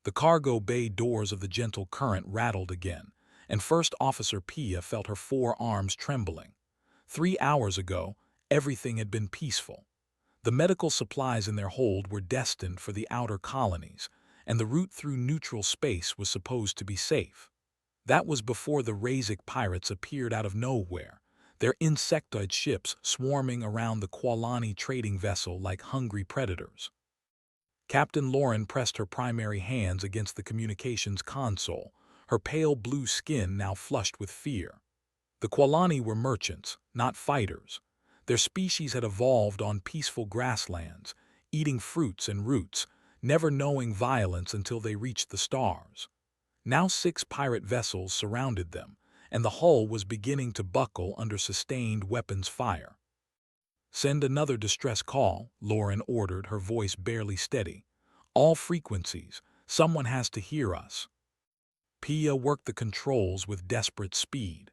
The cargo bay doors of the Gentle Current rattled again, and First Officer Pia felt her forearms trembling. 3 hours ago, everything had been peaceful. The medical supplies in their hold were destined for the outer colonies, and the route through neutral space was supposed to be safe. That was before the Razic pirates appeared out of nowhere, their insectoid ships swarming around the Qualani trading vessel like hungry predators. Captain Lauren pressed her primary hands against the communications console, her pale blue skin now flushed with fear. The Qualani were merchants, not fighters. Their species had evolved on peaceful grasslands, eating fruits and roots, never knowing violence until they reached the stars. Now 6 pirate vessels surrounded them, and the hull was beginning to buckle under sustained weapons fire. "Send another distress call," Lauren ordered, her voice barely steady. "All frequencies. Someone has to hear us." Pia worked the controls with desperate speed.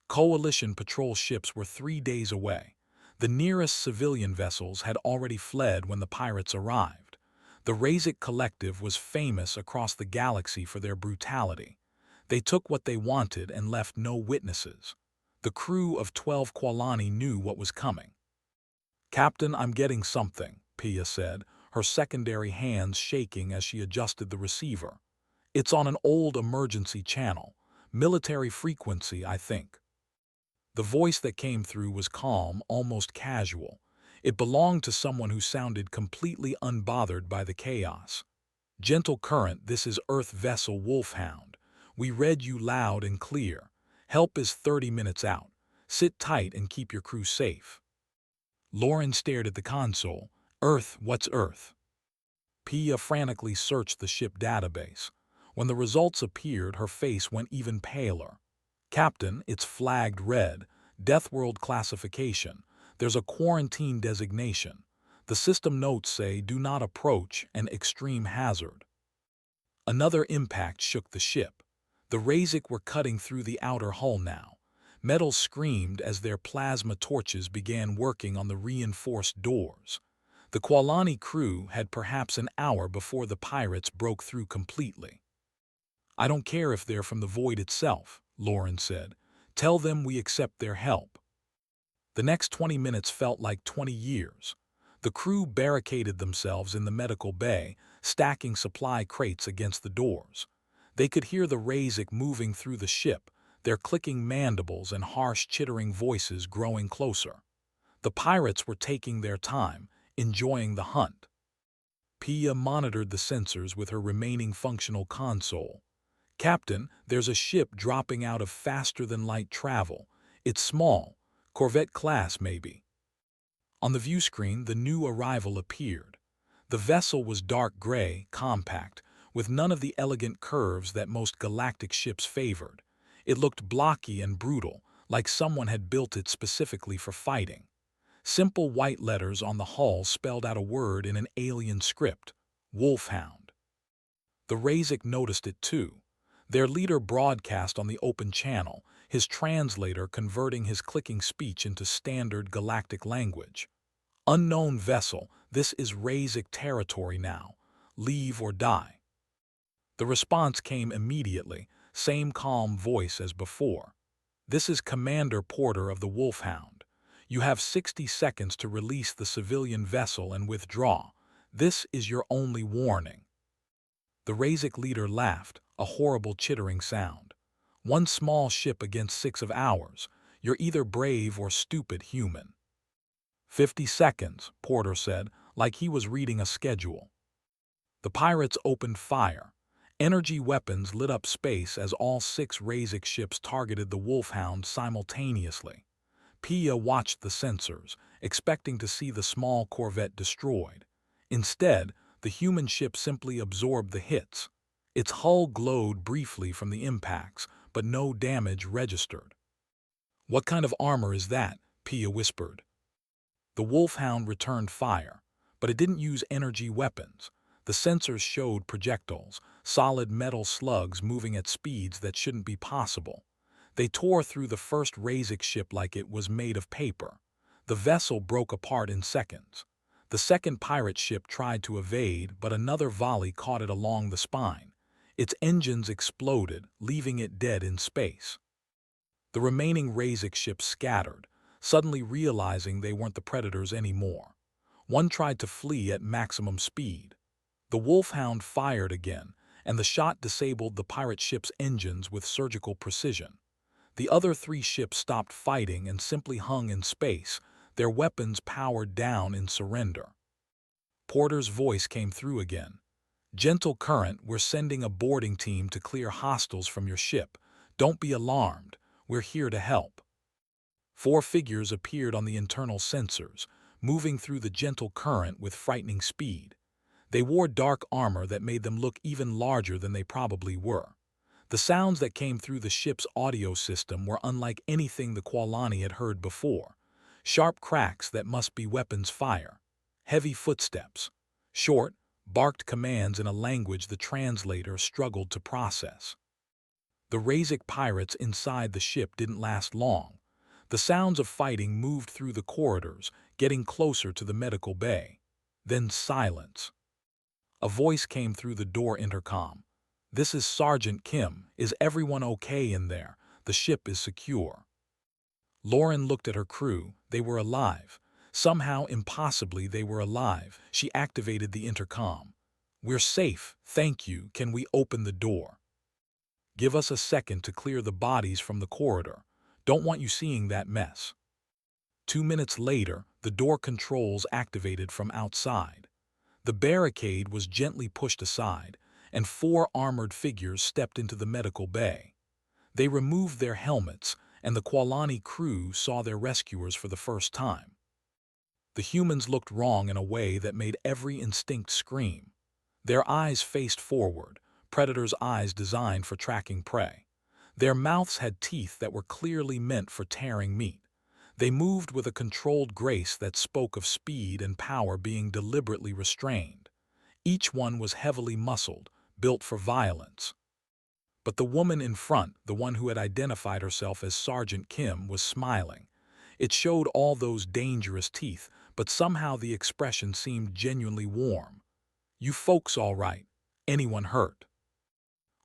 Coalition patrol ships were 3 days away. The nearest civilian vessels had already fled when the pirates arrived. The Razic Collective was famous across the galaxy for their brutality. They took what they wanted and left no witnesses. The crew of 12 Qualani knew what was coming. "Captain, I'm getting something," Pia said, her secondary hands shaking as she adjusted the receiver. "It's on an old emergency channel. Military frequency, I think." The voice that came through was calm, almost casual. It belonged to someone who sounded completely unbothered by the chaos. "Gentle Current, this is Earth Vessel Wolfhound. We read you loud and clear. Help is 30 minutes out. Sit tight and keep your crew safe." Lauren stared at the console. "Earth, what's Earth?" Pia frantically searched the ship database. When the results appeared, her face went even paler. "Captain, it's flagged red. Deathworld classification. There's a quarantine designation. The system notes say do not approach and extreme hazard." Another impact shook the ship. The Razic were cutting through the outer hull now. Metal screamed as their plasma torches began working on the reinforced doors. The Qualani crew had perhaps an hour before the pirates broke through completely. "I don't care if they're from the void itself," Lauren said. "Tell them we accept their help." The next 20 minutes felt like 20 years. The crew barricaded themselves in the medical bay, stacking supply crates against the doors. They could hear the Razic moving through the ship, their clicking mandibles and harsh chittering voices growing closer. The pirates were taking their time, enjoying the hunt. Pia monitored the sensors with her remaining functional console. "Captain, there's a ship dropping out of faster-than-light travel. It's small, Corvette class maybe." On the view screen, the new arrival appeared. The vessel was dark gray, compact, with none of the elegant curves that most galactic ships favored. It looked blocky and brutal, like someone had built it specifically for fighting. Simple white letters on the hull spelled out a word in an alien script: Wolfhound. The Razic noticed it too. Their leader broadcast on the open channel, his translator converting his clicking speech into standard galactic language. "Unknown vessel, this is Razic territory now. Leave or die." The response came immediately, same calm voice as before. "This is Commander Porter of the Wolfhound. You have 60 seconds to release the civilian vessel and withdraw. This is your only warning." The Razic leader laughed, a horrible chittering sound. "One small ship against 6 of ours. You're either brave or stupid human." 50 seconds, Porter said, like he was reading a schedule. The pirates opened fire. Energy weapons lit up space as all 6 Razic ships targeted the Wolfhound simultaneously. Pia watched the sensors, expecting to see the small corvette destroyed. Instead, the human ship simply absorbed the hits. Its hull glowed briefly from the impacts, but no damage registered. "What kind of armor is that?" Pia whispered. The Wolfhound returned fire, but it didn't use energy weapons. The sensors showed projectiles, solid metal slugs moving at speeds that shouldn't be possible. They tore through the first Razic ship like it was made of paper. The vessel broke apart in seconds. The second pirate ship tried to evade, but another volley caught it along the spine. Its engines exploded, leaving it dead in space. The remaining Razak ships scattered, suddenly realizing they weren't the predators anymore. One tried to flee at maximum speed. The Wolfhound fired again, and the shot disabled the pirate ship's engines with surgical precision. The other three ships stopped fighting and simply hung in space, their weapons powered down in surrender. Porter's voice came through again. "Gentle Current, we're sending a boarding team to clear hostiles from your ship. Don't be alarmed. We're here to help." Four figures appeared on the internal sensors, moving through the Gentle Current with frightening speed. They wore dark armor that made them look even larger than they probably were. The sounds that came through the ship's audio system were unlike anything the Qualani had heard before. Sharp cracks that must be weapons fire. Heavy footsteps. Short, barked commands in a language the translator struggled to process. The Razak pirates inside the ship didn't last long. The sounds of fighting moved through the corridors, getting closer to the medical bay. Then silence. A voice came through the door intercom. "This is Sergeant Kim. Is everyone okay in there? The ship is secure." Lauren looked at her crew. They were alive. Somehow, impossibly, they were alive. She activated the intercom. "We're safe, thank you. Can we open the door?" "Give us a second to clear the bodies from the corridor. Don't want you seeing that mess." 2 minutes later, the door controls activated from outside. The barricade was gently pushed aside, and four armored figures stepped into the medical bay. They removed their helmets, and the Qualani crew saw their rescuers for the first time. The humans looked wrong in a way that made every instinct scream. Their eyes faced forward, predators' eyes designed for tracking prey. Their mouths had teeth that were clearly meant for tearing meat. They moved with a controlled grace that spoke of speed and power being deliberately restrained. Each one was heavily muscled, built for violence. But the woman in front, the one who had identified herself as Sergeant Kim, was smiling. It showed all those dangerous teeth, but somehow the expression seemed genuinely warm. "You folks all right? Anyone hurt?"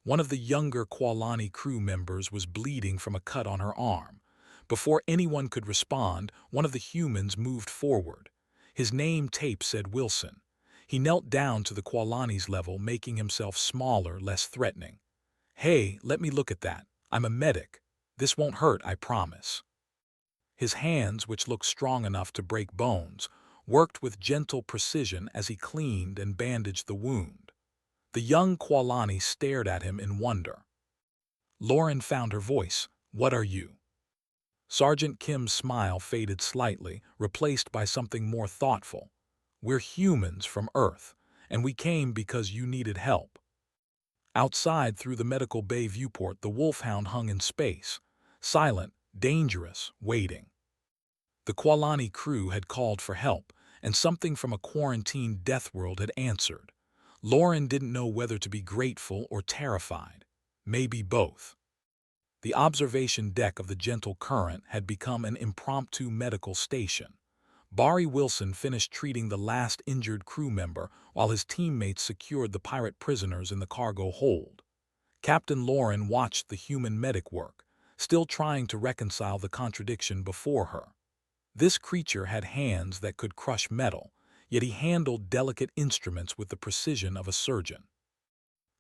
One of the younger Qualani crew members was bleeding from a cut on her arm. Before anyone could respond, one of the humans moved forward. His name tape said Wilson. He knelt down to the Qualani's level, making himself smaller, less threatening. "Hey, let me look at that. I'm a medic. This won't hurt, I promise." His hands, which looked strong enough to break bones, worked with gentle precision as he cleaned and bandaged the wound. The young Qualani stared at him in wonder. Lauren found her voice. "What are you?" Sergeant Kim's smile faded slightly, replaced by something more thoughtful. "We're humans from Earth, and we came because you needed help." Outside, through the medical bay viewport, the Wolfhound hung in space, silent, dangerous, waiting. The Qualani crew had called for help, and something from a quarantined Deathworld had answered. Lauren didn't know whether to be grateful or terrified. Maybe both. The observation deck of the Gentle Current had become an impromptu medical station. Barry Wilson finished treating the last injured crew member while his teammates secured the pirate prisoners in the cargo hold. Captain Lauren watched the human medic work, still trying to reconcile the contradiction before her. This creature had hands that could crush metal, yet he handled delicate instruments with the precision of a surgeon.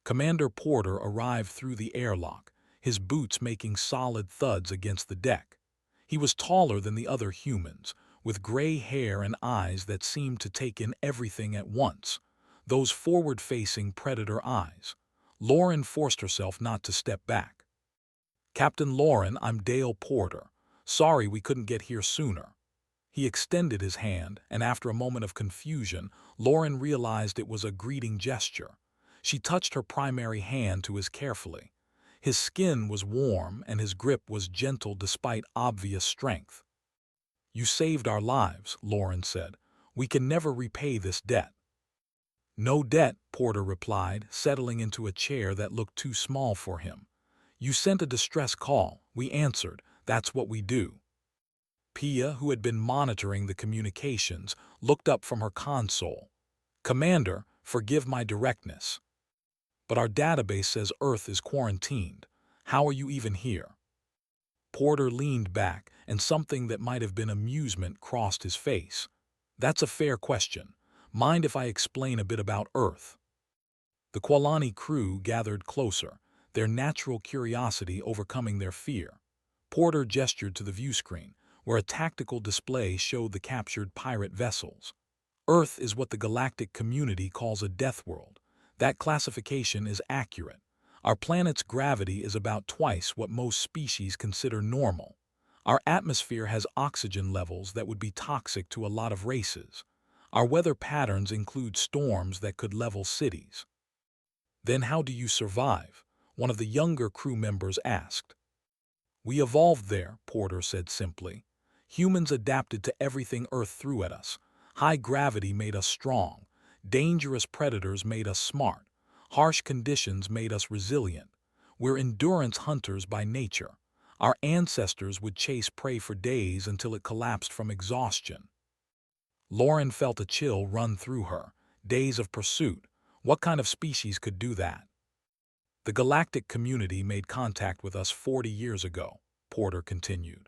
Commander Porter arrived through the airlock, his boots making solid thuds against the deck. He was taller than the other humans, with gray hair and eyes that seemed to take in everything at once, those forward-facing predator eyes. Lauren forced herself not to step back. "Captain Lauren, I'm Dale Porter. Sorry we couldn't get here sooner." He extended his hand, and after a moment of confusion, Lauren realized it was a greeting gesture. She touched her primary hand to his carefully. His skin was warm and his grip was gentle despite obvious strength. "You saved our lives," Lauren said. "We can never repay this debt." "No debt," Porter replied, settling into a chair that looked too small for him. "You sent a distress call. We answered. That's what we do." Pia, who had been monitoring the communications, looked up from her console. "Commander, forgive my directness." But our database says Earth is quarantined. How are you even here? Porter leaned back, and something that might have been amusement crossed his face. That's a fair question. Mind if I explain a bit about Earth? The Qualani crew gathered closer, their natural curiosity overcoming their fear. Porter gestured to the view screen, where a tactical display showed the captured pirate vessels. Earth is what the galactic community calls a death world. That classification is accurate. Our planet's gravity is about twice what most species consider normal. Our atmosphere has oxygen levels that would be toxic to a lot of races. Our weather patterns include storms that could level cities. Then how do you survive? One of the younger crew members asked. We evolved there, Porter said simply. Humans adapted to everything Earth threw at us. High gravity made us strong. Dangerous predators made us smart. Harsh conditions made us resilient. We're endurance hunters by nature. Our ancestors would chase prey for days until it collapsed from exhaustion. Lauren felt a chill run through her. Days of pursuit. What kind of species could do that? The galactic community made contact with us 40 years ago, Porter continued.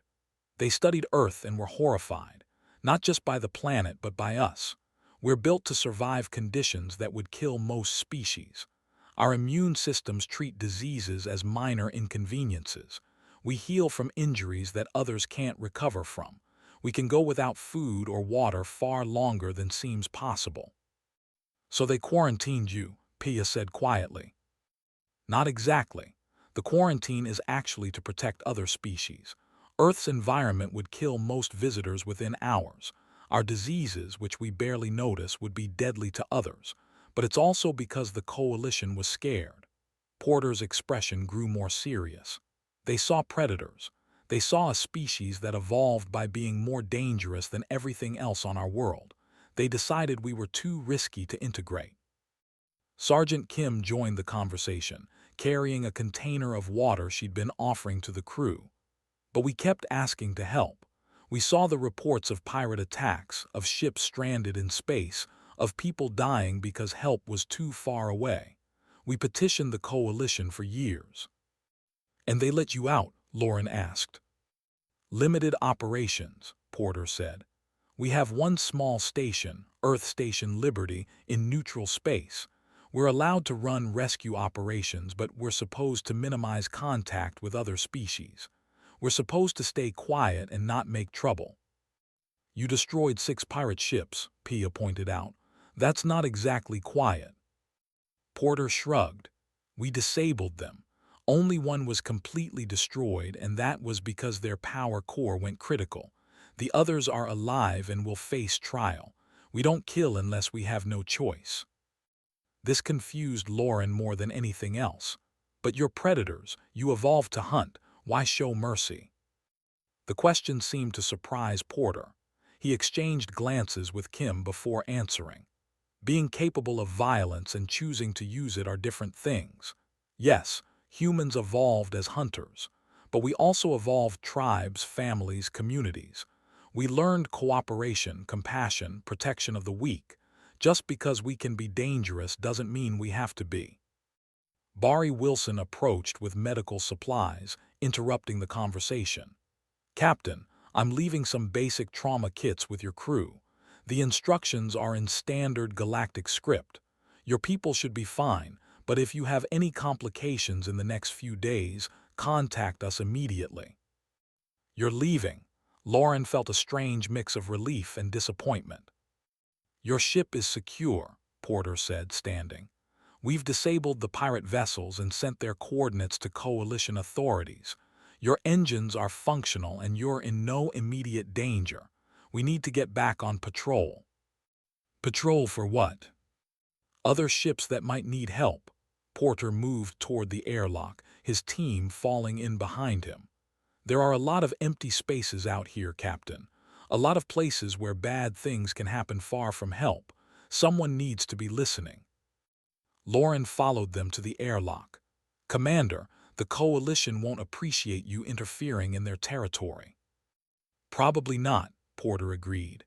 They studied Earth and were horrified, not just by the planet but by us. We're built to survive conditions that would kill most species. Our immune systems treat diseases as minor inconveniences. We heal from injuries that others can't recover from. We can go without food or water far longer than seems possible. So they quarantined you, Pia said quietly. Not exactly. The quarantine is actually to protect other species. Earth's environment would kill most visitors within hours. Our diseases, which we barely notice, would be deadly to others. But it's also because the coalition was scared. Porter's expression grew more serious. They saw predators. They saw a species that evolved by being more dangerous than everything else on our world. They decided we were too risky to integrate. Sergeant Kim joined the conversation, carrying a container of water she'd been offering to the crew. But we kept asking to help. We saw the reports of pirate attacks, of ships stranded in space, of people dying because help was too far away. We petitioned the coalition for years. And they let you out? Lauren asked. Limited operations, Porter said. We have one small station, Earth Station Liberty, in neutral space. We're allowed to run rescue operations, but we're supposed to minimize contact with other species. We're supposed to stay quiet and not make trouble. You destroyed 6 pirate ships, Pia pointed out. That's not exactly quiet. Porter shrugged. We disabled them. Only one was completely destroyed, and that was because their power core went critical. The others are alive and will face trial. We don't kill unless we have no choice. This confused Lauren more than anything else. But you're predators. You evolved to hunt. Why show mercy? The question seemed to surprise Porter. He exchanged glances with Kim before answering. Being capable of violence and choosing to use it are different things. Yes, humans evolved as hunters, but we also evolved tribes, families, communities. We learned cooperation, compassion, protection of the weak. Just because we can be dangerous doesn't mean we have to be. Barry Wilson approached with medical supplies, interrupting the conversation. Captain, I'm leaving some basic trauma kits with your crew. The instructions are in standard galactic script. Your people should be fine, but if you have any complications in the next few days, contact us immediately. You're leaving. Lauren felt a strange mix of relief and disappointment. Your ship is secure, Porter said, standing. We've disabled the pirate vessels and sent their coordinates to coalition authorities. Your engines are functional and you're in no immediate danger. We need to get back on patrol. Patrol for what? Other ships that might need help. Porter moved toward the airlock, his team falling in behind him. There are a lot of empty spaces out here, Captain. A lot of places where bad things can happen far from help. Someone needs to be listening. Lauren followed them to the airlock. Commander, the coalition won't appreciate you interfering in their territory. Probably not, Porter agreed.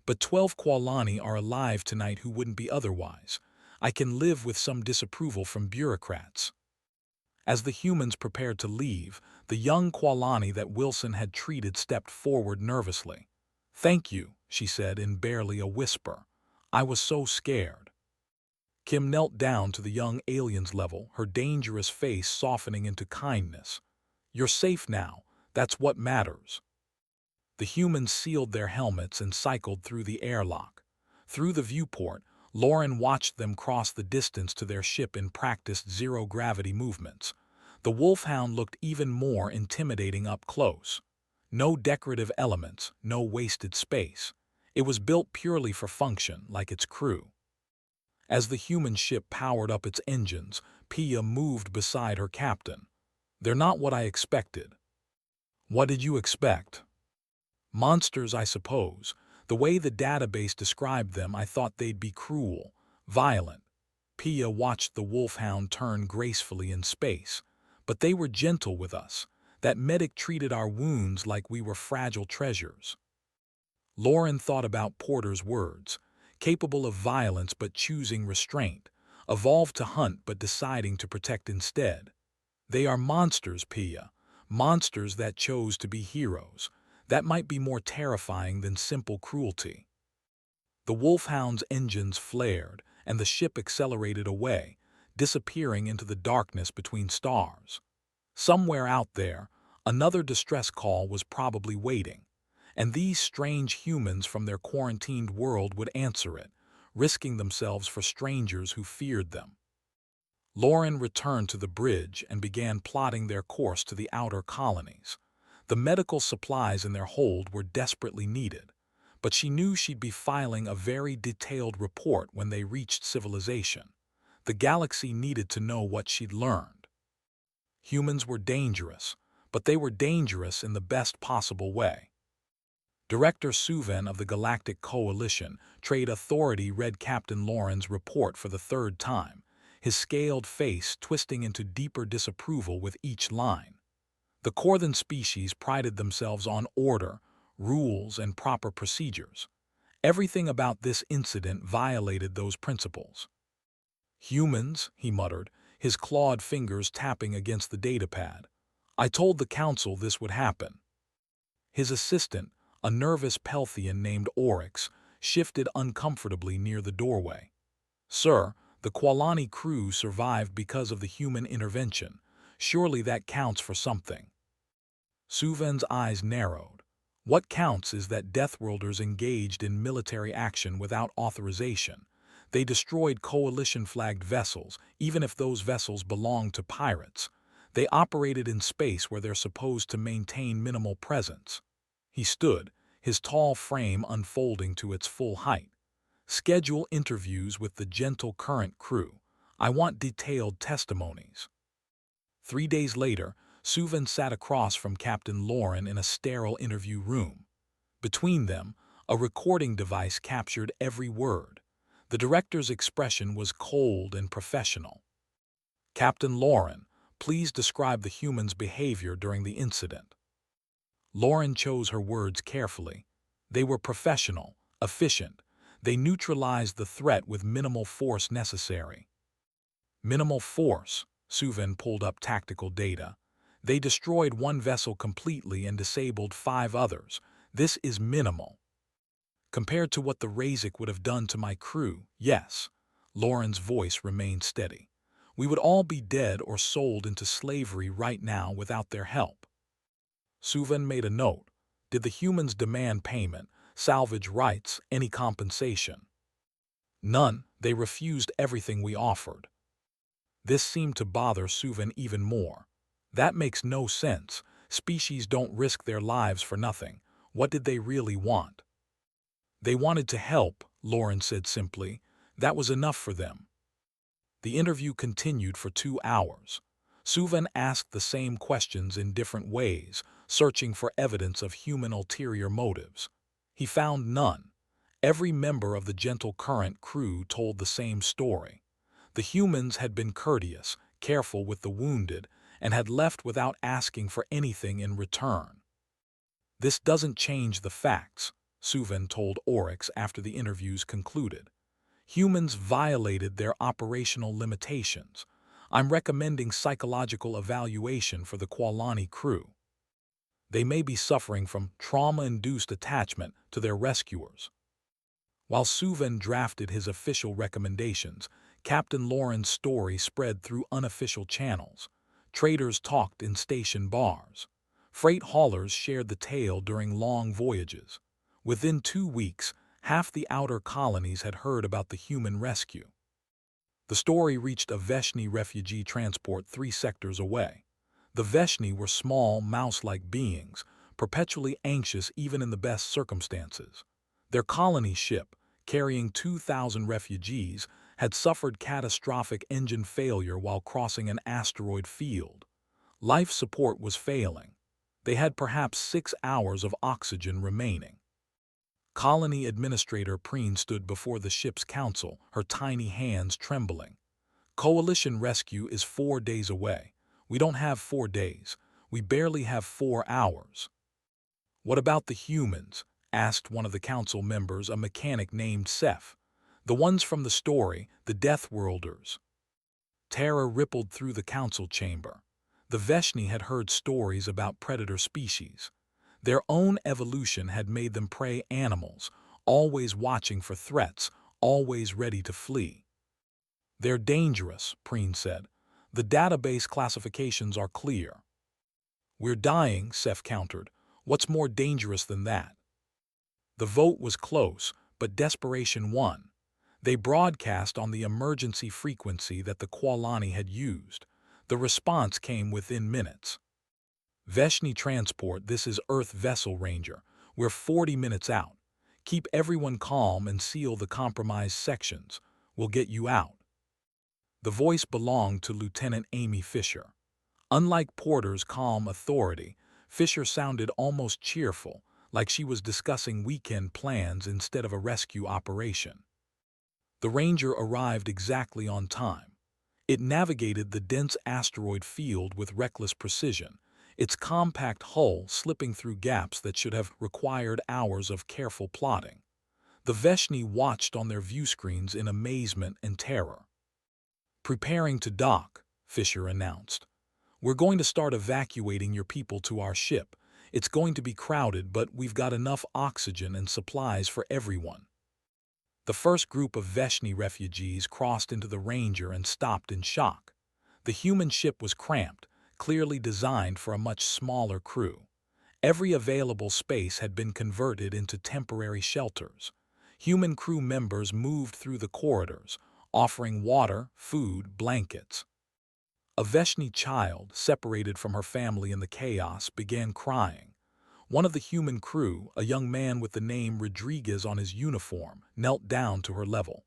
But 12 Qualani are alive tonight who wouldn't be otherwise. I can live with some disapproval from bureaucrats." As the humans prepared to leave, the young Qualani that Wilson had treated stepped forward nervously. "Thank you," she said in barely a whisper. "I was so scared." Kim knelt down to the young alien's level, her dangerous face softening into kindness. "You're safe now. That's what matters." The humans sealed their helmets and cycled through the airlock. Through the viewport, Lauren watched them cross the distance to their ship in practiced zero-gravity movements. The Wolfhound looked even more intimidating up close. No decorative elements, no wasted space. It was built purely for function, like its crew. As the human ship powered up its engines, Pia moved beside her captain. "They're not what I expected." "What did you expect?" "Monsters, I suppose. The way the database described them, I thought they'd be cruel, violent." Pia watched the Wolfhound turn gracefully in space. "But they were gentle with us. That medic treated our wounds like we were fragile treasures." Lauren thought about Porter's words. Capable of violence but choosing restraint. Evolved to hunt but deciding to protect instead. "They are monsters, Pia. Monsters that chose to be heroes. That might be more terrifying than simple cruelty." The Wolfhound's engines flared, and the ship accelerated away, disappearing into the darkness between stars. Somewhere out there, another distress call was probably waiting, and these strange humans from their quarantined world would answer it, risking themselves for strangers who feared them. Lauren returned to the bridge and began plotting their course to the outer colonies. The medical supplies in their hold were desperately needed, but she knew she'd be filing a very detailed report when they reached civilization. The galaxy needed to know what she'd learned. Humans were dangerous, but they were dangerous in the best possible way. Director Suven of the Galactic Coalition Trade Authority read Captain Lauren's report for the third time, his scaled face twisting into deeper disapproval with each line. The Korthan species prided themselves on order, rules, and proper procedures. Everything about this incident violated those principles. "Humans," he muttered, his clawed fingers tapping against the datapad. "I told the council this would happen." His assistant, a nervous Pelthian named Oryx, shifted uncomfortably near the doorway. "Sir, the Qualani crew survived because of the human intervention. Surely that counts for something." Suven's eyes narrowed. "What counts is that Deathworlders engaged in military action without authorization. They destroyed coalition-flagged vessels, even if those vessels belonged to pirates. They operated in space where they're supposed to maintain minimal presence." He stood, his tall frame unfolding to its full height. "Schedule interviews with the Gentle Current crew. I want detailed testimonies." 3 days later, Suven sat across from Captain Lauren in a sterile interview room. Between them, a recording device captured every word. The director's expression was cold and professional. "Captain Lauren, please describe the humans' behavior during the incident." Lauren chose her words carefully. They were professional, efficient. They neutralized the threat with minimal force necessary. Minimal force, Suven pulled up tactical data. They destroyed one vessel completely and disabled 5 others. This is minimal. Compared to what the Razik would have done to my crew, yes. Lauren's voice remained steady. We would all be dead or sold into slavery right now without their help. Suven made a note. Did the humans demand payment, salvage rights, any compensation? None. They refused everything we offered. This seemed to bother Suven even more. That makes no sense. Species don't risk their lives for nothing. What did they really want? They wanted to help, Lauren said simply. That was enough for them. The interview continued for 2 hours. Suven asked the same questions in different ways, searching for evidence of human ulterior motives. He found none. Every member of the Gentle Current crew told the same story. The humans had been courteous, careful with the wounded, and had left without asking for anything in return. "This doesn't change the facts," Suven told Oryx after the interviews concluded. Humans violated their operational limitations. I'm recommending psychological evaluation for the Kualani crew. They may be suffering from trauma-induced attachment to their rescuers. While Suven drafted his official recommendations, Captain Lauren's story spread through unofficial channels. Traders talked in station bars. Freight haulers shared the tale during long voyages. Within 2 weeks, half the outer colonies had heard about the human rescue. The story reached a Veshni refugee transport 3 sectors away. The Veshni were small, mouse-like beings, perpetually anxious even in the best circumstances. Their colony ship, carrying 2,000 refugees, had suffered catastrophic engine failure while crossing an asteroid field. Life support was failing. They had perhaps 6 hours of oxygen remaining. Colony Administrator Preen stood before the ship's council, her tiny hands trembling. Coalition rescue is 4 days away. We don't have 4 days. We barely have 4 hours. What about the humans? Asked one of the council members, a mechanic named Seth. The ones from the story, the Deathworlders. Terror rippled through the council chamber. The Veshni had heard stories about predator species. Their own evolution had made them prey animals, always watching for threats, always ready to flee. They're dangerous, Preen said. The database classifications are clear. We're dying, Seth countered. What's more dangerous than that? The vote was close, but desperation won. They broadcast on the emergency frequency that the Kualani had used. The response came within minutes. Veshni Transport, this is Earth Vessel Ranger. We're 40 minutes out. Keep everyone calm and seal the compromised sections. We'll get you out. The voice belonged to Lieutenant Amy Fisher. Unlike Porter's calm authority, Fisher sounded almost cheerful, like she was discussing weekend plans instead of a rescue operation. The Ranger arrived exactly on time. It navigated the dense asteroid field with reckless precision, its compact hull slipping through gaps that should have required hours of careful plotting. The Veshni watched on their viewscreens in amazement and terror. Preparing to dock, Fisher announced. We're going to start evacuating your people to our ship. It's going to be crowded, but we've got enough oxygen and supplies for everyone. The first group of Veshni refugees crossed into the Ranger and stopped in shock. The human ship was cramped, clearly designed for a much smaller crew. Every available space had been converted into temporary shelters. Human crew members moved through the corridors, offering water, food, blankets. A Veshni child, separated from her family in the chaos, began crying. One of the human crew, a young man with the name Rodriguez on his uniform, knelt down to her level.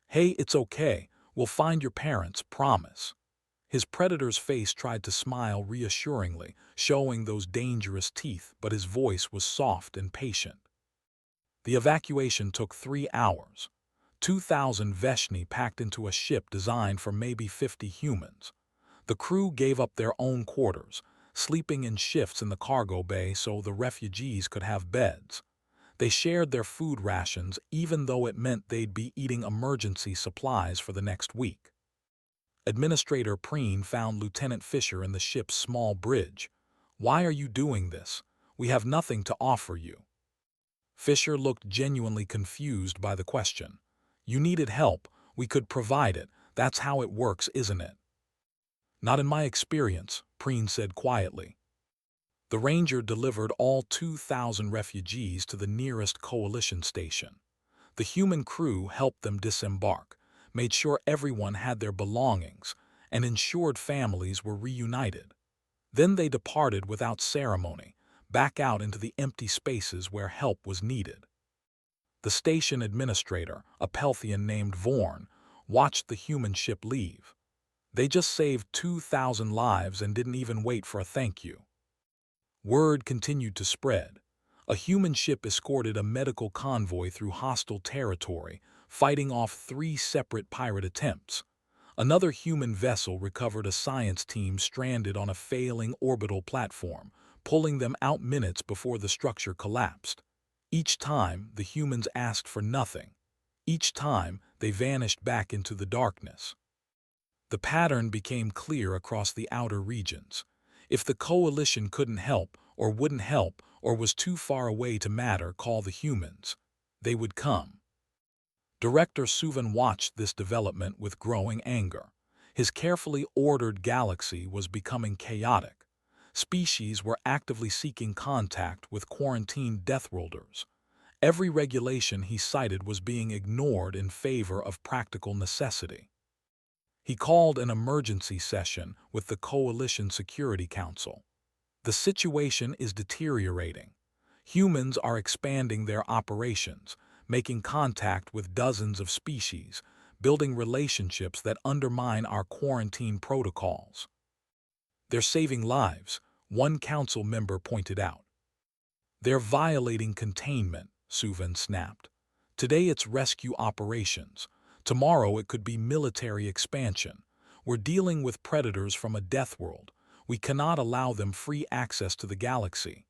Hey, it's okay. We'll find your parents, promise. His predator's face tried to smile reassuringly, showing those dangerous teeth, but his voice was soft and patient. The evacuation took 3 hours. 2,000 Veshni packed into a ship designed for maybe 50 humans. The crew gave up their own quarters, sleeping in shifts in the cargo bay so the refugees could have beds. They shared their food rations even though it meant they'd be eating emergency supplies for the next week. Administrator Preen found Lieutenant Fisher in the ship's small bridge. Why are you doing this? We have nothing to offer you. Fisher looked genuinely confused by the question. You needed help. We could provide it. That's how it works, isn't it? Not in my experience, Preen said quietly. The Ranger delivered all 2,000 refugees to the nearest coalition station. The human crew helped them disembark, made sure everyone had their belongings, and ensured families were reunited. Then they departed without ceremony, back out into the empty spaces where help was needed. The station administrator, a Pelthian named Vorn, watched the human ship leave. They just saved 2,000 lives and didn't even wait for a thank you. Word continued to spread. A human ship escorted a medical convoy through hostile territory, fighting off 3 separate pirate attempts. Another human vessel recovered a science team stranded on a failing orbital platform, pulling them out minutes before the structure collapsed. Each time, the humans asked for nothing. Each time, they vanished back into the darkness. The pattern became clear across the outer regions. If the coalition couldn't help, or wouldn't help, or was too far away to matter, call the humans. They would come. Director Suvan watched this development with growing anger. His carefully ordered galaxy was becoming chaotic. Species were actively seeking contact with quarantined Deathworlders. Every regulation he cited was being ignored in favor of practical necessity. He called an emergency session with the Coalition Security Council. The situation is deteriorating. Humans are expanding their operations, making contact with dozens of species, building relationships that undermine our quarantine protocols. They're saving lives, one council member pointed out. They're violating containment, Suvan snapped. Today it's rescue operations. Tomorrow it could be military expansion. We're dealing with predators from a death world. We cannot allow them free access to the galaxy.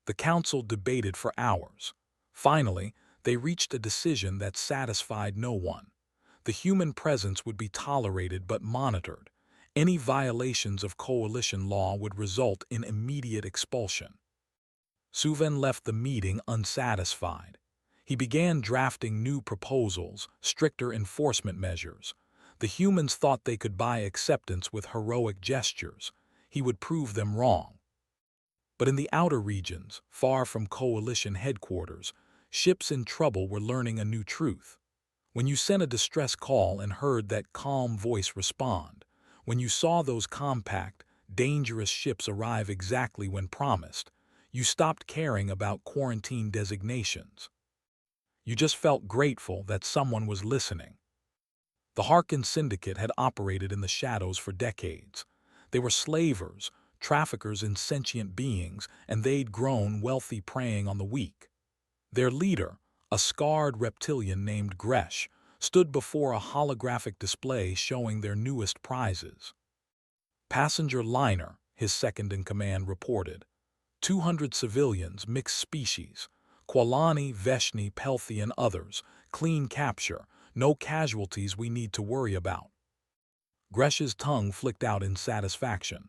The council debated for hours. Finally, they reached a decision that satisfied no one. The human presence would be tolerated but monitored. Any violations of coalition law would result in immediate expulsion. Suvan left the meeting unsatisfied. He began drafting new proposals, stricter enforcement measures. The humans thought they could buy acceptance with heroic gestures. He would prove them wrong. But in the outer regions, far from coalition headquarters, ships in trouble were learning a new truth. When you sent a distress call and heard that calm voice respond, when you saw those compact, dangerous ships arrive exactly when promised, you stopped caring about quarantine designations. You just felt grateful that someone was listening. The Harkin Syndicate had operated in the shadows for decades. They were slavers, traffickers in sentient beings, and they'd grown wealthy preying on the weak. Their leader, a scarred reptilian named Gresh, stood before a holographic display showing their newest prizes. Passenger liner, his second-in-command reported. 200 civilians, mixed species. Qualani, Veshni, Pelthi, and others. Clean capture. No casualties we need to worry about. Gresh's tongue flicked out in satisfaction.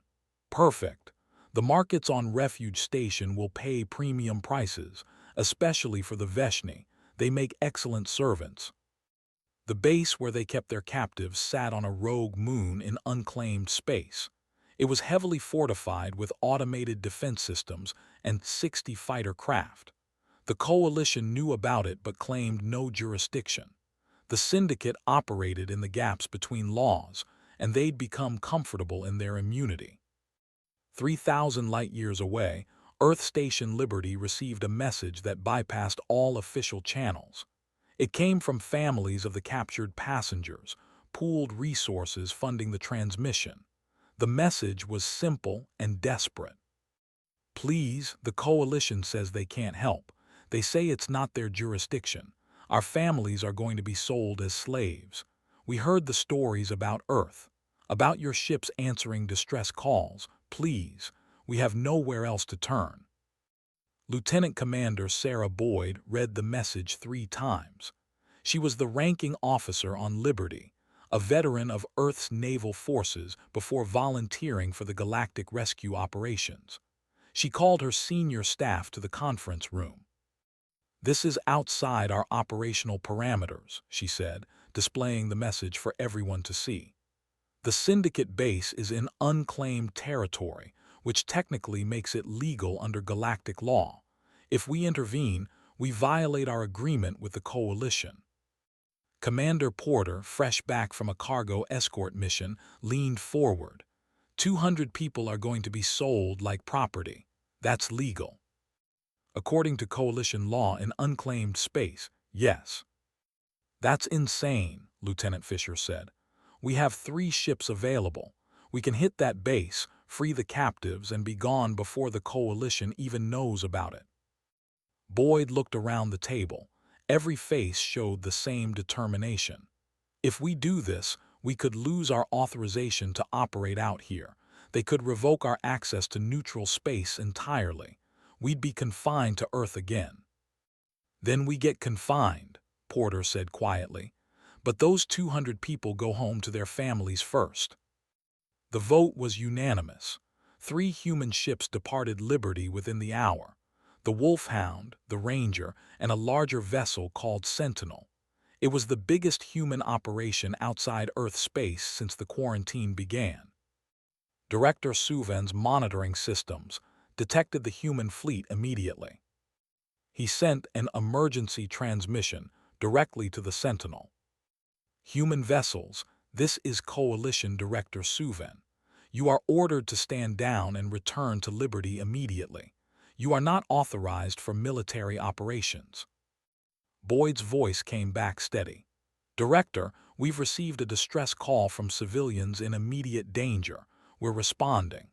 Perfect. The markets on Refuge Station will pay premium prices, especially for the Veshni. They make excellent servants. The base where they kept their captives sat on a rogue moon in unclaimed space. It was heavily fortified with automated defense systems and 60 fighter craft. The coalition knew about it but claimed no jurisdiction. The syndicate operated in the gaps between laws, and they'd become comfortable in their immunity. 3,000 light-years away, Earth Station Liberty received a message that bypassed all official channels. It came from families of the captured passengers, pooled resources funding the transmission. The message was simple and desperate. Please, the coalition says they can't help. They say it's not their jurisdiction. Our families are going to be sold as slaves. We heard the stories about Earth, about your ships answering distress calls. Please, we have nowhere else to turn. Lieutenant Commander Sarah Boyd read the message 3 times. She was the ranking officer on Liberty, a veteran of Earth's naval forces before volunteering for the Galactic rescue operations. She called her senior staff to the conference room. This is outside our operational parameters, she said, displaying the message for everyone to see. The syndicate base is in unclaimed territory, which technically makes it legal under galactic law. If we intervene, we violate our agreement with the coalition. Commander Porter, fresh back from a cargo escort mission, leaned forward. 200 people are going to be sold like property. That's legal. According to coalition law in unclaimed space, yes. That's insane, Lieutenant Fisher said. We have 3 ships available. We can hit that base, free the captives, and be gone before the coalition even knows about it. Boyd looked around the table. Every face showed the same determination. If we do this, we could lose our authorization to operate out here. They could revoke our access to neutral space entirely. We'd be confined to Earth again. Then we get confined, Porter said quietly. But those 200 people go home to their families first. The vote was unanimous. 3 human ships departed Liberty within the hour: the Wolfhound, the Ranger, and a larger vessel called Sentinel. It was the biggest human operation outside Earth space since the quarantine began. Director Suvan's monitoring systems detected the human fleet immediately. He sent an emergency transmission directly to the Sentinel. Human vessels, this is Coalition Director Suvan. You are ordered to stand down and return to Liberty immediately. You are not authorized for military operations. Boyd's voice came back steady. Director, we've received a distress call from civilians in immediate danger. We're responding.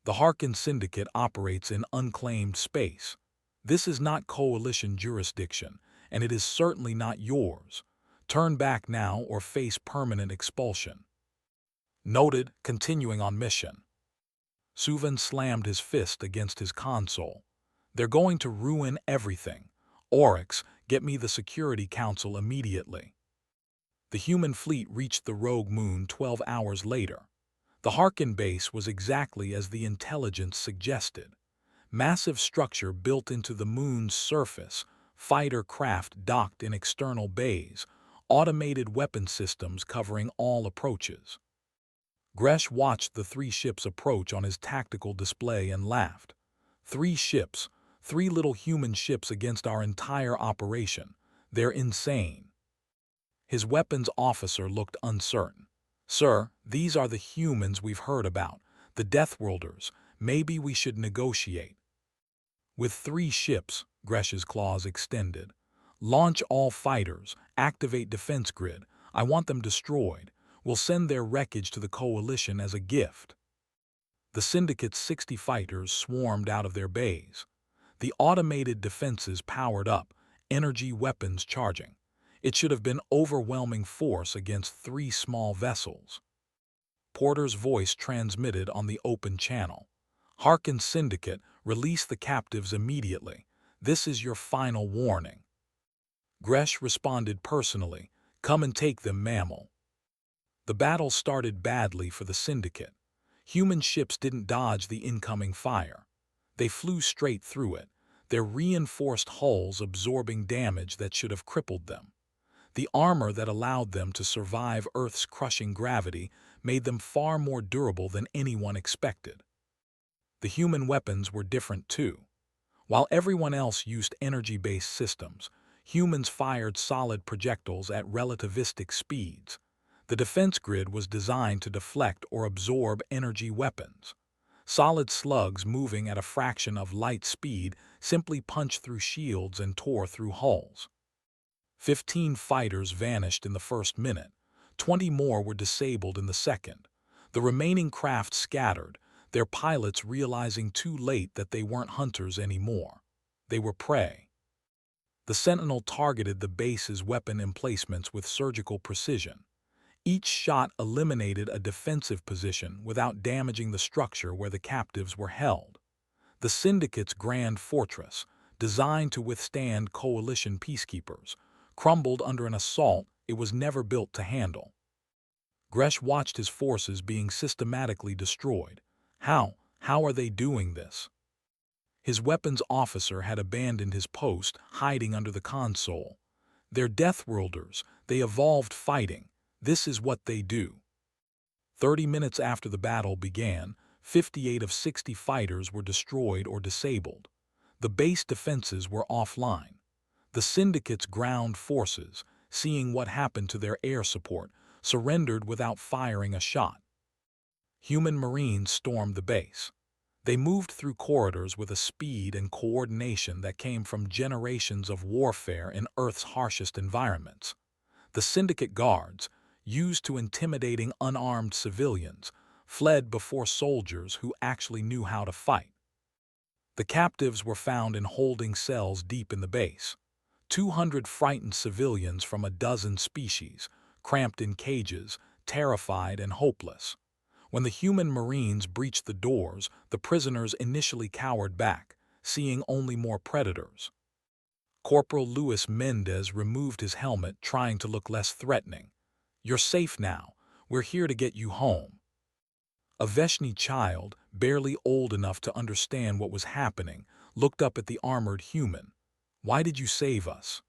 The Harkin Syndicate operates in unclaimed space. This is not Coalition jurisdiction, and it is certainly not yours. Turn back now or face permanent expulsion. Noted, continuing on mission. Suvan slammed his fist against his console. They're going to ruin everything. Orcs, get me the Security Council immediately. The human fleet reached the rogue moon 12 hours later. The Harkin base was exactly as the intelligence suggested. Massive structure built into the moon's surface, fighter craft docked in external bays, automated weapon systems covering all approaches. Gresh watched the 3 ships approach on his tactical display and laughed. 3 ships, 3 little human ships against our entire operation. They're insane. His weapons officer looked uncertain. Sir, these are the humans we've heard about, the Deathworlders. Maybe we should negotiate. With 3 ships, Gresh's claws extended. Launch all fighters, activate defense grid. I want them destroyed. We'll send their wreckage to the Coalition as a gift. The Syndicate's 60 fighters swarmed out of their bays. The automated defenses powered up, energy weapons charging. It should have been overwhelming force against 3 small vessels. Porter's voice transmitted on the open channel. Harkin Syndicate, release the captives immediately. This is your final warning. Gresh responded personally. Come and take them, mammal. The battle started badly for the Syndicate. Human ships didn't dodge the incoming fire. They flew straight through it, their reinforced hulls absorbing damage that should have crippled them. The armor that allowed them to survive Earth's crushing gravity made them far more durable than anyone expected. The human weapons were different too. While everyone else used energy-based systems, humans fired solid projectiles at relativistic speeds. The defense grid was designed to deflect or absorb energy weapons. Solid slugs moving at a fraction of light speed simply punched through shields and tore through hulls. 15 fighters vanished in the first minute. 20 more were disabled in the second. The remaining craft scattered, their pilots realizing too late that they weren't hunters anymore. They were prey. The Sentinel targeted the base's weapon emplacements with surgical precision. Each shot eliminated a defensive position without damaging the structure where the captives were held. The Syndicate's Grand Fortress, designed to withstand Coalition peacekeepers, crumbled under an assault it was never built to handle. Gresh watched his forces being systematically destroyed. How are they doing this? His weapons officer had abandoned his post, hiding under the console. They're Deathworlders. They evolved fighting. This is what they do. 30 minutes after the battle began, 58 of 60 fighters were destroyed or disabled. The base defenses were offline. The Syndicate's ground forces, seeing what happened to their air support, surrendered without firing a shot. Human Marines stormed the base. They moved through corridors with a speed and coordination that came from generations of warfare in Earth's harshest environments. The Syndicate guards, used to intimidating unarmed civilians, fled before soldiers who actually knew how to fight. The captives were found in holding cells deep in the base. 200 frightened civilians from a dozen species, cramped in cages, terrified and hopeless. When the human Marines breached the doors, the prisoners initially cowered back, seeing only more predators. Corporal Luis Mendez removed his helmet, trying to look less threatening. "You're safe now. We're here to get you home." A Veshni child, barely old enough to understand what was happening, looked up at the armored human. "Why did you save us?"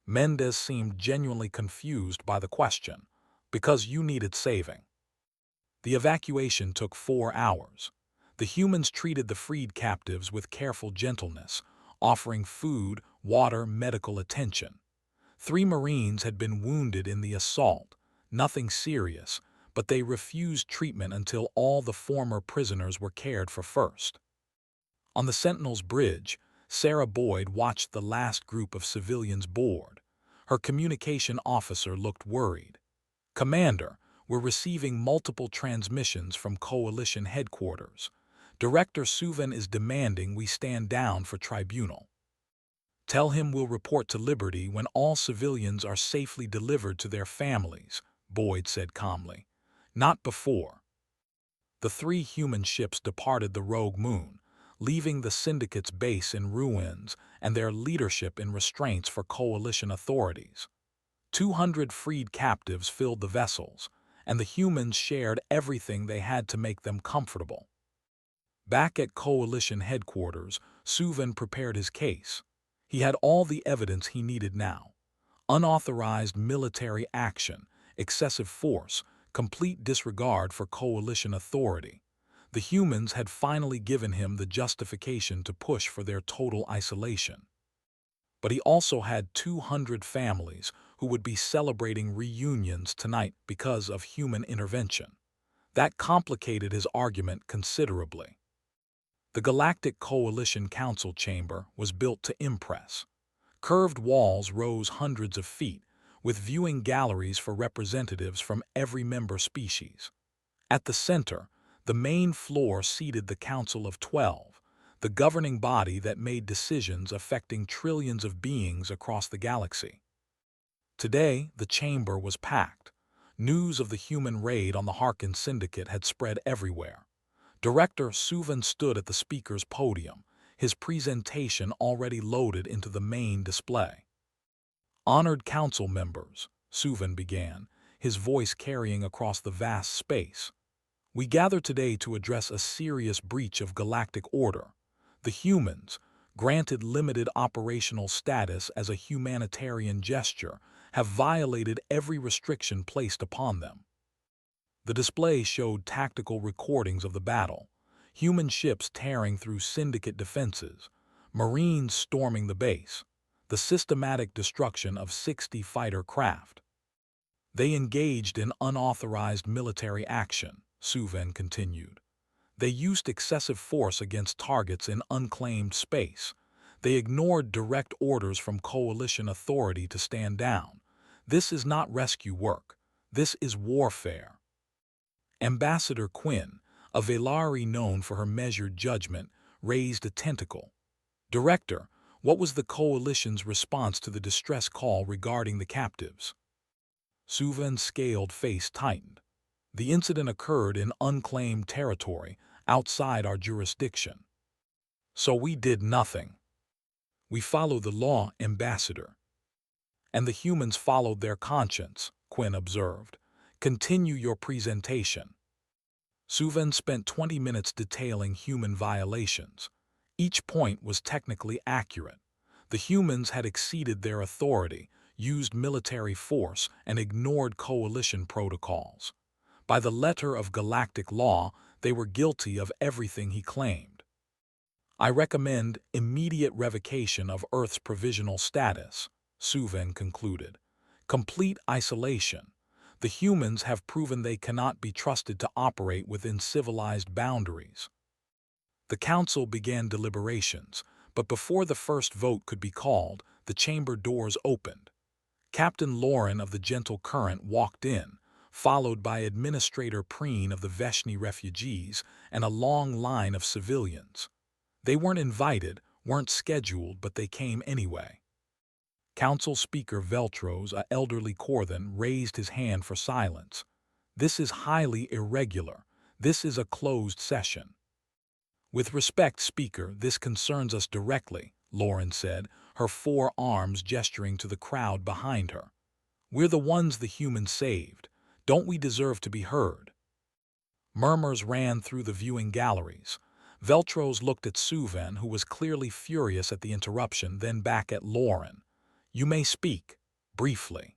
Mendez seemed genuinely confused by the question. "Because you needed saving." The evacuation took 4 hours. The humans treated the freed captives with careful gentleness, offering food, water, medical attention. 3 Marines had been wounded in the assault, nothing serious, but they refused treatment until all the former prisoners were cared for first. On the Sentinel's bridge, Sarah Boyd watched the last group of civilians board. Her communication officer looked worried. "Commander, we're receiving multiple transmissions from Coalition headquarters. Director Suvan is demanding we stand down for tribunal." "Tell him we'll report to Liberty when all civilians are safely delivered to their families," Boyd said calmly. "Not before." The 3 human ships departed the rogue moon, leaving the Syndicate's base in ruins and their leadership in restraints for Coalition authorities. 200 freed captives filled the vessels, and the humans shared everything they had to make them comfortable. Back at Coalition headquarters, Suvan prepared his case. He had all the evidence he needed now: unauthorized military action, excessive force, complete disregard for Coalition authority. The humans had finally given him the justification to push for their total isolation. But he also had 200 families who would be celebrating reunions tonight because of human intervention. That complicated his argument considerably. The Galactic Coalition Council chamber was built to impress. Curved walls rose hundreds of feet, with viewing galleries for representatives from every member species. At the center, the main floor seated the Council of 12, the governing body that made decisions affecting trillions of beings across the galaxy. Today, the chamber was packed. News of the human raid on the Harkin Syndicate had spread everywhere. Director Suvan stood at the speaker's podium, his presentation already loaded into the main display. "Honored council members," Suvan began, his voice carrying across the vast space. "We gather today to address a serious breach of galactic order. The humans, granted limited operational status as a humanitarian gesture, have violated every restriction placed upon them." The display showed tactical recordings of the battle: human ships tearing through Syndicate defenses, Marines storming the base, the systematic destruction of 60 fighter craft. "They engaged in unauthorized military action," Suvan continued. "They used excessive force against targets in unclaimed space. They ignored direct orders from Coalition authority to stand down. This is not rescue work. This is warfare." Ambassador Quinn, a Velari known for her measured judgment, raised a tentacle. "Director, what was the Coalition's response to the distress call regarding the captives?" Suvan's scaled face tightened. "The incident occurred in unclaimed territory, outside our jurisdiction. So we did nothing. We follow the law, Ambassador." "And the humans followed their conscience," Quinn observed. "Continue your presentation." Suvan spent 20 minutes detailing human violations. Each point was technically accurate. The humans had exceeded their authority, used military force, and ignored Coalition protocols. By the letter of galactic law, they were guilty of everything he claimed. "I recommend immediate revocation of Earth's provisional status," Suvan concluded. "Complete isolation. The humans have proven they cannot be trusted to operate within civilized boundaries." The council began deliberations, but before the first vote could be called, the chamber doors opened. Captain Lauren of the Gentle Current walked in, followed by Administrator Preen of the Veshni refugees and a long line of civilians. They weren't invited, weren't scheduled, but they came anyway. Council Speaker Veltros, a elderly Korthan, raised his hand for silence. "This is highly irregular. This is a closed session." "With respect, Speaker, this concerns us directly," Lauren said, her four arms gesturing to the crowd behind her. "We're the ones the humans saved. Don't we deserve to be heard?" Murmurs ran through the viewing galleries. Veltros looked at Suven, who was clearly furious at the interruption, then back at Lauren. "You may speak, briefly."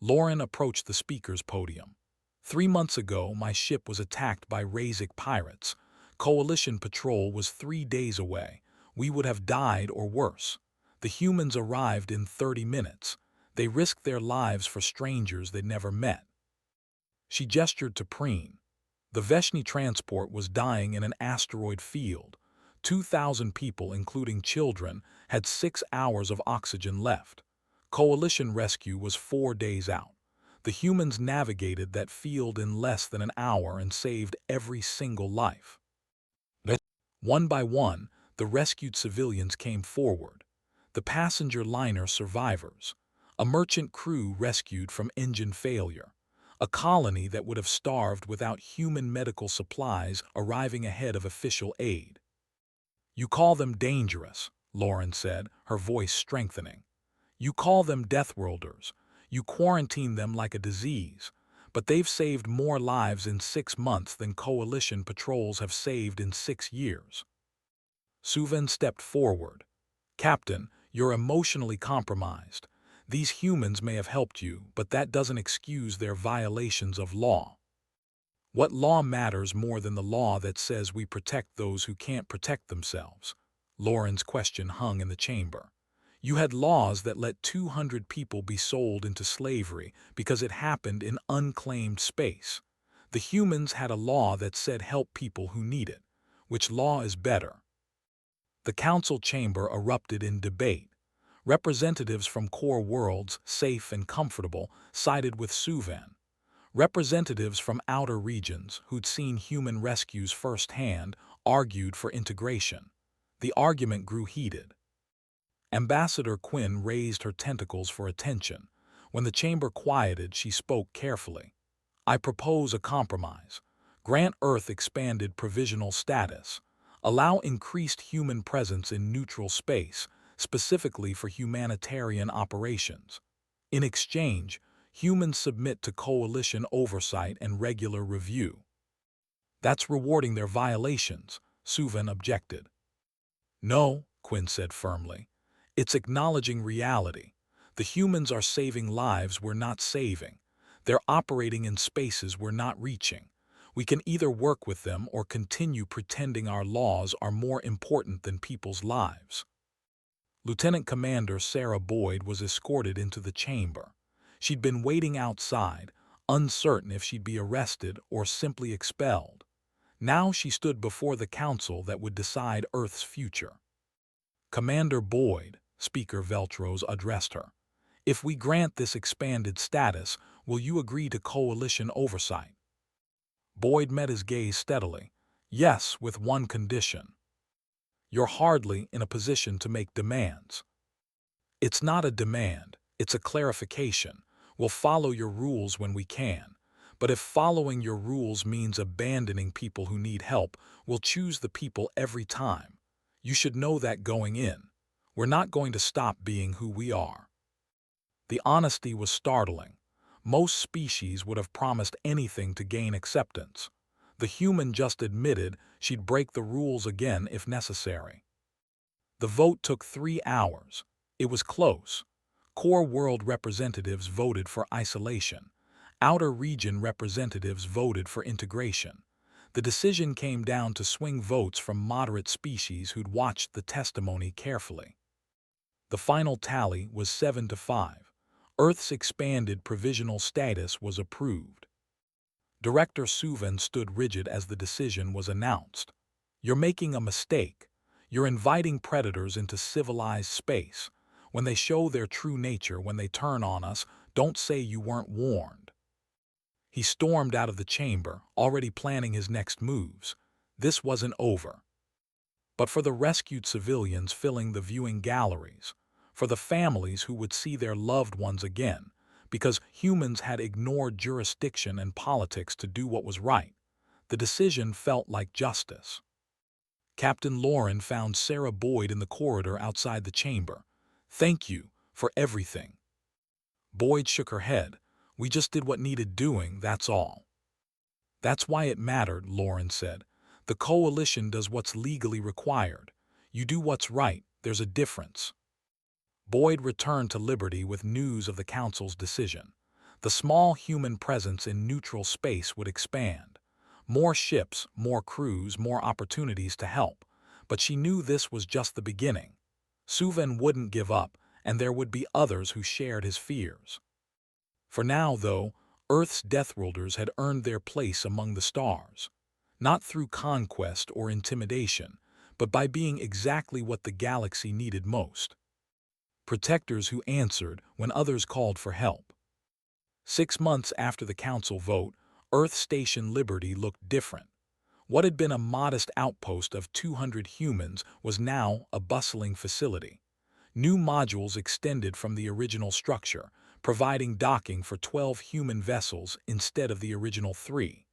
Lauren approached the speaker's podium. 3 months ago, my ship was attacked by Razic pirates. Coalition patrol was 3 days away. We would have died or worse. The humans arrived in 30 minutes. They risked their lives for strangers they'd never met. She gestured to Preen. The Veshni transport was dying in an asteroid field. 2,000 people, including children, had 6 hours of oxygen left. Coalition rescue was 4 days out. The humans navigated that field in less than an hour and saved every single life. One by one, the rescued civilians came forward. The passenger liner survivors, a merchant crew rescued from engine failure, a colony that would have starved without human medical supplies arriving ahead of official aid. "You call them dangerous," Lauren said, her voice strengthening. "You call them Deathworlders. You quarantine them like a disease. But they've saved more lives in 6 months than coalition patrols have saved in 6 years. Suven stepped forward. "Captain, you're emotionally compromised. These humans may have helped you, but that doesn't excuse their violations of law." "What law matters more than the law that says we protect those who can't protect themselves?" Lauren's question hung in the chamber. "You had laws that let 200 people be sold into slavery because it happened in unclaimed space. The humans had a law that said help people who need it. Which law is better?" The council chamber erupted in debate. Representatives from core worlds, safe and comfortable, sided with Suven. Representatives from outer regions, who'd seen human rescues firsthand, argued for integration. The argument grew heated. Ambassador Quinn raised her tentacles for attention. When the chamber quieted, she spoke carefully. "I propose a compromise. Grant Earth expanded provisional status. Allow increased human presence in neutral space, specifically for humanitarian operations. In exchange, humans submit to coalition oversight and regular review." "That's rewarding their violations," Suven objected. "No," Quinn said firmly. "It's acknowledging reality. The humans are saving lives we're not saving. They're operating in spaces we're not reaching. We can either work with them or continue pretending our laws are more important than people's lives." Lieutenant Commander Sarah Boyd was escorted into the chamber. She'd been waiting outside, uncertain if she'd be arrested or simply expelled. Now she stood before the council that would decide Earth's future. "Commander Boyd," Speaker Veltros addressed her, "if we grant this expanded status, will you agree to coalition oversight?" Boyd met his gaze steadily. "Yes, with one condition." "You're hardly in a position to make demands." "It's not a demand, it's a clarification. We'll follow your rules when we can. But if following your rules means abandoning people who need help, we'll choose the people every time. You should know that going in. We're not going to stop being who we are." The honesty was startling. Most species would have promised anything to gain acceptance. The human just admitted she'd break the rules again if necessary. The vote took 3 hours. It was close. Core world representatives voted for isolation. Outer region representatives voted for integration. The decision came down to swing votes from moderate species who'd watched the testimony carefully. The final tally was 7-5. Earth's expanded provisional status was approved. Director Suven stood rigid as the decision was announced. "You're making a mistake. You're inviting predators into civilized space. When they show their true nature, when they turn on us, don't say you weren't warned." He stormed out of the chamber, already planning his next moves. This wasn't over. But for the rescued civilians filling the viewing galleries, for the families who would see their loved ones again, because humans had ignored jurisdiction and politics to do what was right, the decision felt like justice. Captain Lauren found Sarah Boyd in the corridor outside the chamber. Thank you for everything. Boyd shook her head. We just did what needed doing, that's all. That's why it mattered, Lauren said. The coalition does what's legally required. You do what's right, there's a difference. Boyd returned to Liberty with news of the Council's decision. The small human presence in neutral space would expand. More ships, more crews, more opportunities to help. But she knew this was just the beginning. Suven wouldn't give up, and there would be others who shared his fears. For now, though, Earth's Deathworlders had earned their place among the stars. Not through conquest or intimidation, but by being exactly what the galaxy needed most. Protectors who answered when others called for help. 6 months after the Council vote, Earth Station Liberty looked different. What had been a modest outpost of 200 humans was now a bustling facility. New modules extended from the original structure, providing docking for 12 human vessels instead of the original 3.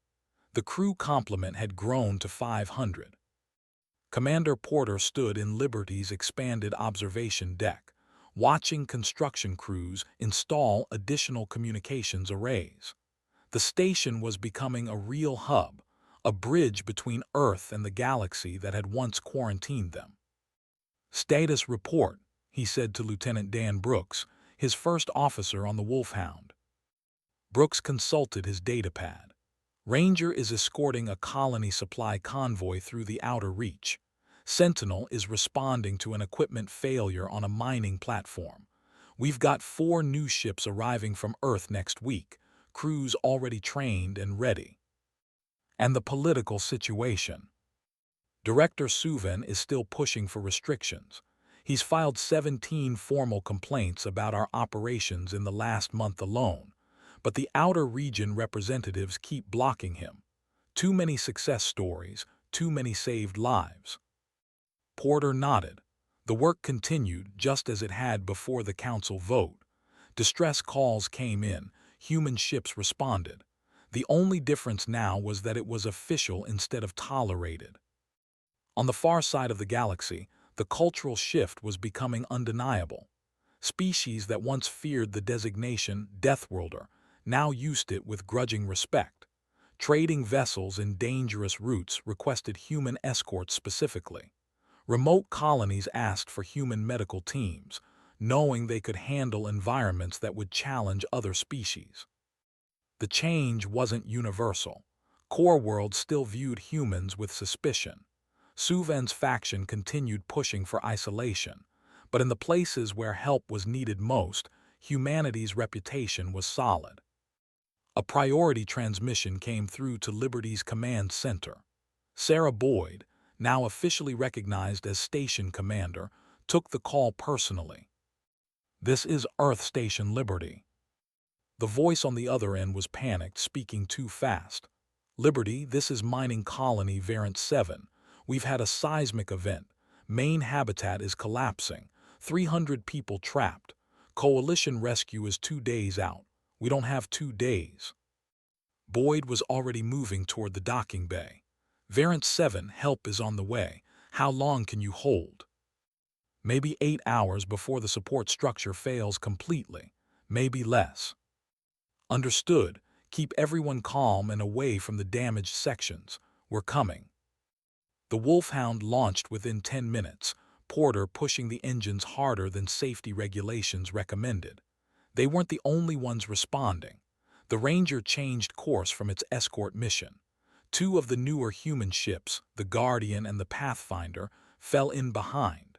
The crew complement had grown to 500. Commander Porter stood in Liberty's expanded observation deck, watching construction crews install additional communications arrays. The station was becoming a real hub, a bridge between Earth and the galaxy that had once quarantined them. Status report, he said to Lieutenant Dan Brooks, his first officer on the Wolfhound. Brooks consulted his datapad. Ranger is escorting a colony supply convoy through the outer reach. Sentinel is responding to an equipment failure on a mining platform. We've got 4 new ships arriving from Earth next week, crews already trained and ready. And the political situation. Director Suven is still pushing for restrictions. He's filed 17 formal complaints about our operations in the last month alone, but the outer region representatives keep blocking him. Too many success stories, too many saved lives. Porter nodded. The work continued just as it had before the Council vote. Distress calls came in, human ships responded. The only difference now was that it was official instead of tolerated. On the far side of the galaxy, the cultural shift was becoming undeniable. Species that once feared the designation Deathworlder now used it with grudging respect. Trading vessels in dangerous routes requested human escorts specifically. Remote colonies asked for human medical teams, knowing they could handle environments that would challenge other species. The change wasn't universal. Core worlds still viewed humans with suspicion. Suven's faction continued pushing for isolation, but in the places where help was needed most, humanity's reputation was solid. A priority transmission came through to Liberty's command center. Sarah Boyd, now officially recognized as station commander, took the call personally. This is Earth Station Liberty. The voice on the other end was panicked, speaking too fast. Liberty, this is Mining Colony Variant 7. We've had a seismic event. Main habitat is collapsing. 300 people trapped. Coalition rescue is 2 days out. We don't have 2 days. Boyd was already moving toward the docking bay. Variant 7, help is on the way. How long can you hold? Maybe 8 hours before the support structure fails completely. Maybe less. Understood. Keep everyone calm and away from the damaged sections. We're coming. The Wolfhound launched within 10 minutes, Porter pushing the engines harder than safety regulations recommended. They weren't the only ones responding. The Ranger changed course from its escort mission. 2 of the newer human ships, the Guardian and the Pathfinder, fell in behind.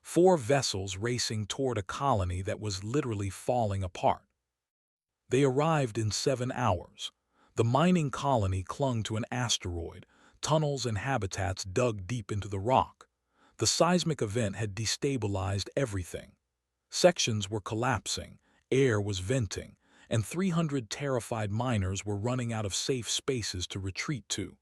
4 vessels racing toward a colony that was literally falling apart. They arrived in 7 hours. The mining colony clung to an asteroid, tunnels and habitats dug deep into the rock. The seismic event had destabilized everything. Sections were collapsing, air was venting, and 300 terrified miners were running out of safe spaces to retreat to.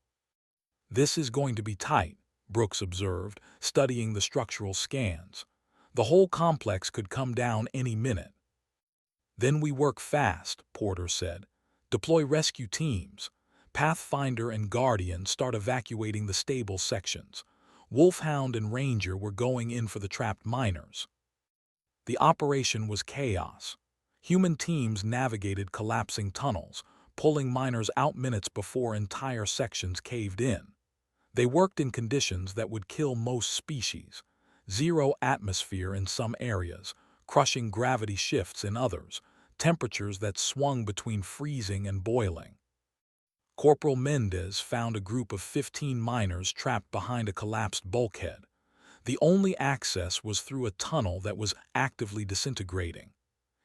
This is going to be tight, Brooks observed, studying the structural scans. The whole complex could come down any minute. Then we work fast, Porter said. Deploy rescue teams. Pathfinder and Guardian start evacuating the stable sections. Wolfhound and Ranger were going in for the trapped miners. The operation was chaos. Human teams navigated collapsing tunnels, pulling miners out minutes before entire sections caved in. They worked in conditions that would kill most species. Zero atmosphere in some areas, crushing gravity shifts in others, temperatures that swung between freezing and boiling. Corporal Mendez found a group of 15 miners trapped behind a collapsed bulkhead. The only access was through a tunnel that was actively disintegrating.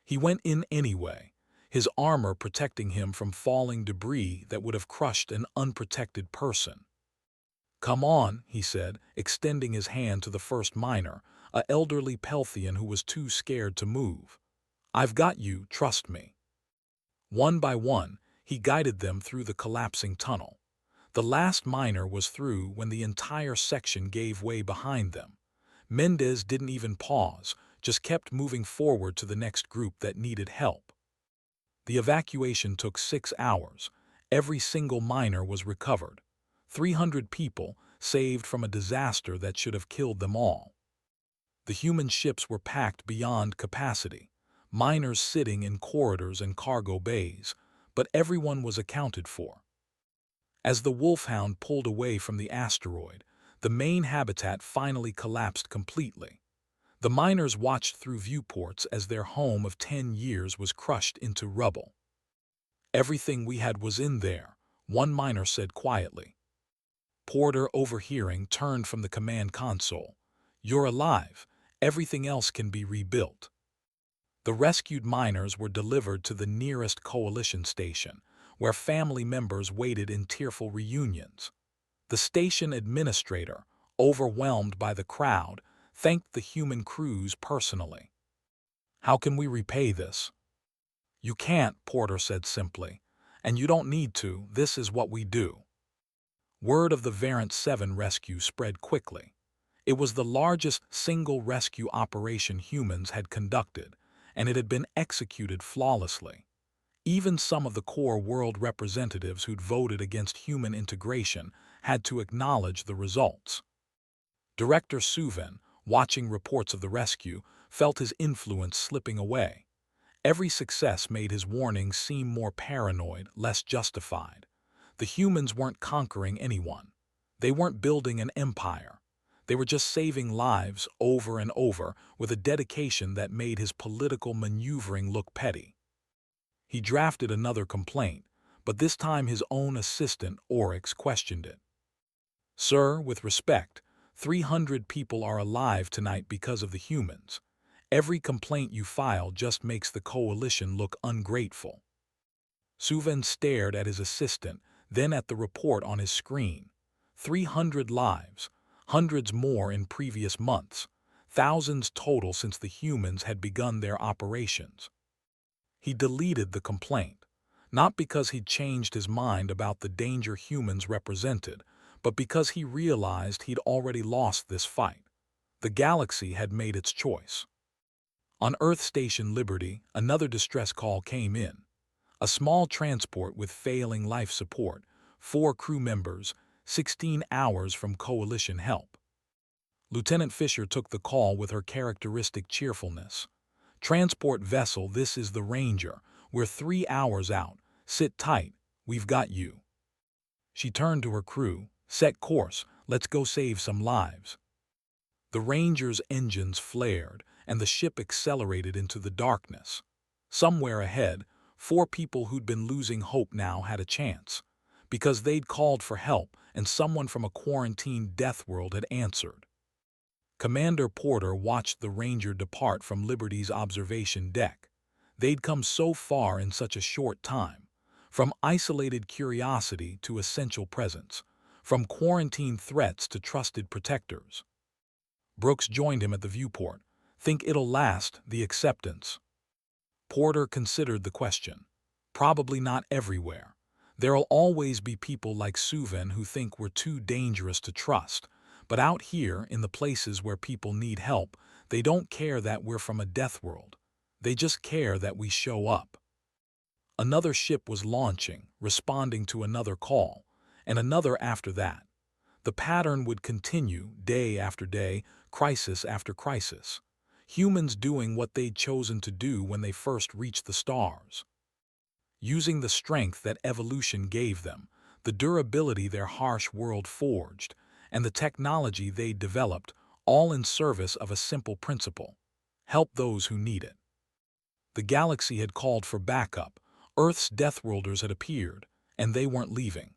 He went in anyway, his armor protecting him from falling debris that would have crushed an unprotected person. "Come on," he said, extending his hand to the first miner, an elderly Pelthian who was too scared to move. "I've got you, trust me." One by one, he guided them through the collapsing tunnel. The last miner was through when the entire section gave way behind them. Mendez didn't even pause, just kept moving forward to the next group that needed help. The evacuation took 6 hours. Every single miner was recovered. 300 people saved from a disaster that should have killed them all. The human ships were packed beyond capacity, miners sitting in corridors and cargo bays, but everyone was accounted for. As the Wolfhound pulled away from the asteroid, the main habitat finally collapsed completely. The miners watched through viewports as their home of 10 years was crushed into rubble. "Everything we had was in there," one miner said quietly. Porter, overhearing, turned from the command console. "You're alive. Everything else can be rebuilt." The rescued miners were delivered to the nearest coalition station, where family members waited in tearful reunions. The station administrator, overwhelmed by the crowd, thanked the human crews personally. "How can we repay this?" "You can't," Porter said simply. "And you don't need to. This is what we do." Word of the Variant 7 rescue spread quickly. It was the largest single rescue operation humans had conducted, and it had been executed flawlessly. Even some of the core world representatives who'd voted against human integration had to acknowledge the results. Director Suvin, watching reports of the rescue, felt his influence slipping away. Every success made his warnings seem more paranoid, less justified. The humans weren't conquering anyone. They weren't building an empire. They were just saving lives over and over with a dedication that made his political maneuvering look petty. He drafted another complaint, but this time his own assistant, Oryx, questioned it. "Sir, with respect, 300 people are alive tonight because of the humans. Every complaint you file just makes the coalition look ungrateful." Suvin stared at his assistant, then at the report on his screen. 300 lives, hundreds more in previous months, thousands total since the humans had begun their operations. He deleted the complaint, not because he'd changed his mind about the danger humans represented, but because he realized he'd already lost this fight. The galaxy had made its choice. On Earth Station Liberty, another distress call came in. A small transport with failing life support, 4 crew members, 16 hours from coalition help. Lieutenant Fisher took the call with her characteristic cheerfulness. "Transport vessel, this is the Ranger. We're 3 hours out. Sit tight. We've got you." She turned to her crew. "Set course. Let's go save some lives." The Ranger's engines flared, and the ship accelerated into the darkness. Somewhere ahead, 4 people who'd been losing hope now had a chance, because they'd called for help and someone from a quarantined Deathworld had answered. Commander Porter watched the Ranger depart from Liberty's observation deck. They'd come so far in such a short time, from isolated curiosity to essential presence, from quarantine threats to trusted protectors. Brooks joined him at the viewport. "Think it'll last, the acceptance?" Porter considered the question. "Probably not everywhere. There'll always be people like Suvin who think we're too dangerous to trust, but out here, in the places where people need help, they don't care that we're from a death world. They just care that we show up." Another ship was launching, responding to another call, and another after that. The pattern would continue, day after day, crisis after crisis. humans doing what they'd chosen to do when they first reached the stars. Using the strength that evolution gave them, the durability their harsh world forged, and the technology they developed, all in service of a simple principle: help those who need it. The galaxy had called for backup, Earth's Deathworlders had appeared, and they weren't leaving.